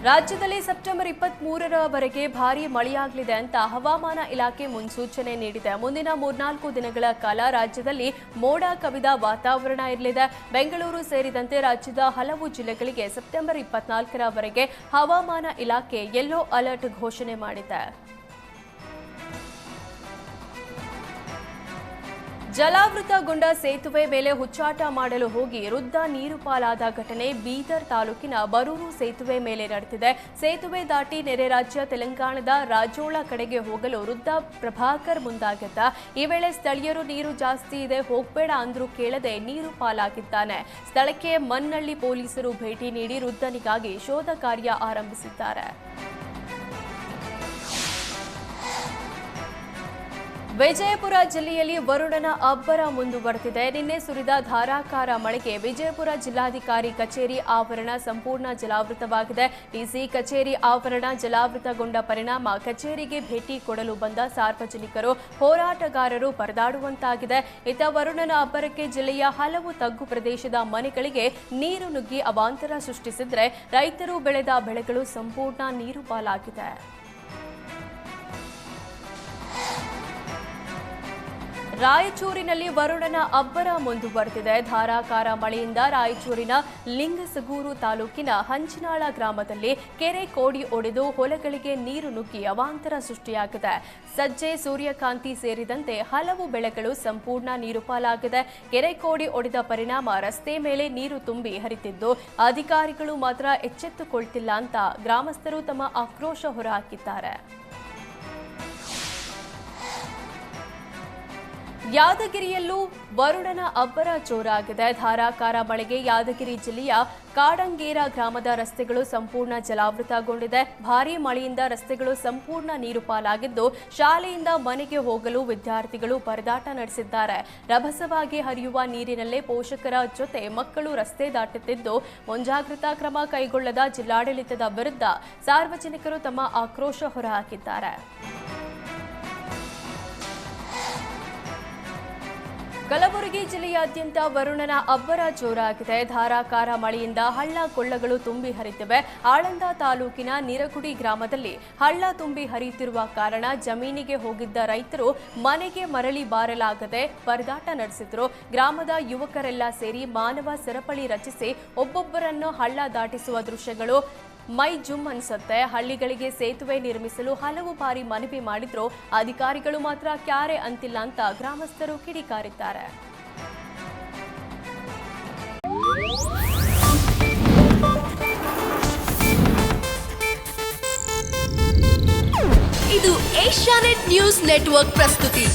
ರಾಜ್ಯದಲ್ಲಿ ಸೆಪ್ಟೆಂಬರ್ 23ರವರೆಗೆ ಭಾರೀ ಮಳೆಯಾಗಲಿದೆ ಅಂತ ಹವಾಮಾನ ಇಲಾಖೆ ಮುನ್ಸೂಚನೆ ನೀಡಿದೆ. ಮುಂದಿನ 3-4 ದಿನಗಳ ಕಾಲ ರಾಜ್ಯದಲ್ಲಿ ಮೋಡ ಕವಿದ ವಾತಾವರಣ ಇರಲಿದೆ. ಬೆಂಗಳೂರು ಸೇರಿದಂತೆ ರಾಜ್ಯದ ಹಲವು ಜಿಲ್ಲೆಗಳಿಗೆ ಸೆಪ್ಟೆಂಬರ್ 24ರವರೆಗೆ ಹವಾಮಾನ ಇಲಾಖೆ ಯೆಲ್ಲೋ ಅಲರ್ಟ್ ಘೋಷಣೆ ಮಾಡಿದೆ. ಜಲಾವೃತಗೊಂಡ ಸೇತುವೆ ಮೇಲೆ ಹುಚ್ಚಾಟ ಮಾಡಲು ಹೋಗಿ ವೃದ್ಧ ನೀರು ಪಾಲಾದ ಘಟನೆ ಬೀದರ್ ತಾಲೂಕಿನ ಬರೂರು ಸೇತುವೆ ಮೇಲೆ ನಡೆದಿದೆ. ಸೇತುವೆ ದಾಟಿ ನೆರೆ ರಾಜ್ಯ ತೆಲಂಗಾಣದ ರಾಜೋಳ ಕಡೆಗೆ ಹೋಗಲು ವೃದ್ಧ ಪ್ರಭಾಕರ್ ಮುಂದಾಗಿದ್ದ. ಈ ವೇಳೆ ಸ್ಥಳೀಯರು ನೀರು ಜಾಸ್ತಿ ಇದೆ ಹೋಗಬೇಡ ಅಂದ್ರೂ ಕೇಳದೆ ನೀರು ಪಾಲಾಗಿದ್ದಾನೆ. ಸ್ಥಳಕ್ಕೆ ಮನ್ನಳ್ಳಿ ಪೊಲೀಸರು ಭೇಟಿ ನೀಡಿ ವೃದ್ಧನಿಗಾಗಿ ಶೋಧ ಕಾರ್ಯ ಆರಂಭಿಸಿದ್ದಾರೆ. ವಿಜಯಪುರ ಜಿಲ್ಲೆಯಲ್ಲಿ ವರುಣನ ಅಬ್ಬರ ಮುಂದುವರೆದಿದೆ. ನಿನ್ನೆ ಸುರಿದ ಧಾರಾಕಾರ ಮಳೆಗೆ ವಿಜಯಪುರ ಜಿಲ್ಲಾಧಿಕಾರಿ ಕಚೇರಿ ಆವರಣ ಸಂಪೂರ್ಣ ಜಲಾವೃತವಾಗಿದೆ. ಡಿಸಿ ಕಚೇರಿ ಆವರಣ ಜಲಾವೃತಗೊಂಡ ಪರಿಣಾಮ ಕಚೇರಿಗೆ ಭೇಟಿ ಕೊಡಲು ಬಂದ ಸಾರ್ವಜನಿಕರು, ಹೋರಾಟಗಾರರು ಪರದಾಡುವಂತಾಗಿದೆ. ಇತ್ತ ವರುಣನ ಅಬ್ಬರಕ್ಕೆ ಜಿಲ್ಲೆಯ ಹಲವು ತಗ್ಗು ಪ್ರದೇಶದ ಮನೆಗಳಿಗೆ ನೀರು ನುಗ್ಗಿ ಅವಾಂತರ ಸೃಷ್ಟಿಸಿದ್ರೆ ರೈತರು ಬೆಳೆದ ಬೆಳೆಗಳು ಸಂಪೂರ್ಣ ನೀರು ಪಾಲಾಗಿದೆ. ರಾಯಚೂರಿನಲ್ಲಿ ವರುಣನ ಅಬ್ಬರ ಮುಂದುವರೆದಿದೆ. ಧಾರಾಕಾರ ಮಳೆಯಿಂದ ರಾಯಚೂರಿನ ಲಿಂಗಸಗೂರು ತಾಲೂಕಿನ ಹಂಚಿನಾಳ ಗ್ರಾಮದಲ್ಲಿ ಕೆರೆ ಕೋಡಿ ಒಡೆದು ಹೊಲಗಳಿಗೆ ನೀರು ನುಗ್ಗಿ ಅವಾಂತರ ಸೃಷ್ಟಿಯಾಗಿದೆ. ಸಜ್ಜೆ, ಸೂರ್ಯಕಾಂತಿ ಸೇರಿದಂತೆ ಹಲವು ಬೆಳೆಗಳು ಸಂಪೂರ್ಣ ನೀರು ಪಾಲಾಗಿದೆ. ಕೆರೆ ಕೋಡಿ ಒಡೆದ ಪರಿಣಾಮ ರಸ್ತೆ ಮೇಲೆ ನೀರು ತುಂಬಿ ಹರಿತಿದ್ದು ಅಧಿಕಾರಿಗಳು ಮಾತ್ರ ಎಚ್ಚೆತ್ತುಕೊಳ್ತಿಲ್ಲ ಅಂತ ಗ್ರಾಮಸ್ಥರು ತಮ್ಮ ಆಕ್ರೋಶ ಹೊರಹಾಕಿದ್ದಾರೆ. ಯಾದಗಿರಿಯಲ್ಲೂ ವರುಣನ ಅಬ್ಬರ ಜೋರಾಗಿದೆ. ಧಾರಾಕಾರ ಮಳೆಗೆ ಯಾದಗಿರಿ ಜಿಲ್ಲೆಯ ಕಾಡಂಗೇರ ಗ್ರಾಮದ ರಸ್ತೆಗಳು ಸಂಪೂರ್ಣ ಜಲಾವೃತಗೊಂಡಿದೆ. ಭಾರೀ ಮಳೆಯಿಂದ ರಸ್ತೆಗಳು ಸಂಪೂರ್ಣ ನೀರು ಪಾಲಾಗಿದ್ದು ಶಾಲೆಯಿಂದ ಮನೆಗೆ ಹೋಗಲು ವಿದ್ಯಾರ್ಥಿಗಳು ಪರದಾಟ ನಡೆಸಿದ್ದಾರೆ. ರಭಸವಾಗಿ ಹರಿಯುವ ನೀರಿನಲ್ಲೇ ಪೋಷಕರ ಜೊತೆ ಮಕ್ಕಳು ರಸ್ತೆ ದಾಟುತ್ತಿದ್ದು ಮುಂಜಾಗ್ರತಾ ಕ್ರಮ ಕೈಗೊಳ್ಳದ ಜಿಲ್ಲಾಡಳಿತದ ವಿರುದ್ಧ ಸಾರ್ವಜನಿಕರು ತಮ್ಮ ಆಕ್ರೋಶ ಹೊರಹಾಕಿದ್ದಾರೆ. ಕಲಬುರಗಿ ಜಿಲ್ಲೆಯಾದ್ಯಂತ ವರುಣನ ಅಬ್ಬರ ಜೋರಾಗಿದೆ. ಧಾರಾಕಾರ ಮಳೆಯಿಂದ ಹಳ್ಳ ಕೊಳ್ಳಗಳು ತುಂಬಿ ಹರಿತಿವೆ. ಆಳಂದ ತಾಲೂಕಿನ ನಿರಗುಡಿ ಗ್ರಾಮದಲ್ಲಿ ಹಳ್ಳ ತುಂಬಿ ಹರಿಯುತ್ತಿರುವ ಕಾರಣ ಜಮೀನಿಗೆ ಹೋಗಿದ್ದ ರೈತರು ಮನೆಗೆ ಮರಳಿ ಬಾರಲಾಗದೆ ಪರದಾಟ ನಡೆಸಿದ್ರು. ಗ್ರಾಮದ ಯುವಕರೆಲ್ಲ ಸೇರಿ ಮಾನವ ಸರಪಳಿ ರಚಿಸಿ ಒಬ್ಬೊಬ್ಬರನ್ನು ಹಳ್ಳ ದಾಟಿಸುವ ದೃಶ್ಯಗಳು ಮೈ ಜುಮ್ ಅನ್ಸುತ್ತೆ. ಹಳ್ಳಿಗಳಿಗೆ ಸೇತುವೆ ನಿರ್ಮಿಸಲು ಹಲವು ಬಾರಿ ಮನವಿ ಮಾಡಿದ್ರು ಅಧಿಕಾರಿಗಳು ಮಾತ್ರ ಕ್ಯಾರೆ ಅಂತಿಲ್ಲ ಅಂತ ಗ್ರಾಮಸ್ಥರು ಕಿಡಿಕಾರಿದ್ದಾರೆ. ಇದು ಏಷ್ಯಾನೆಟ್ ನ್ಯೂಸ್ ನೆಟ್ವರ್ಕ್ ಪ್ರಸ್ತುತಿ.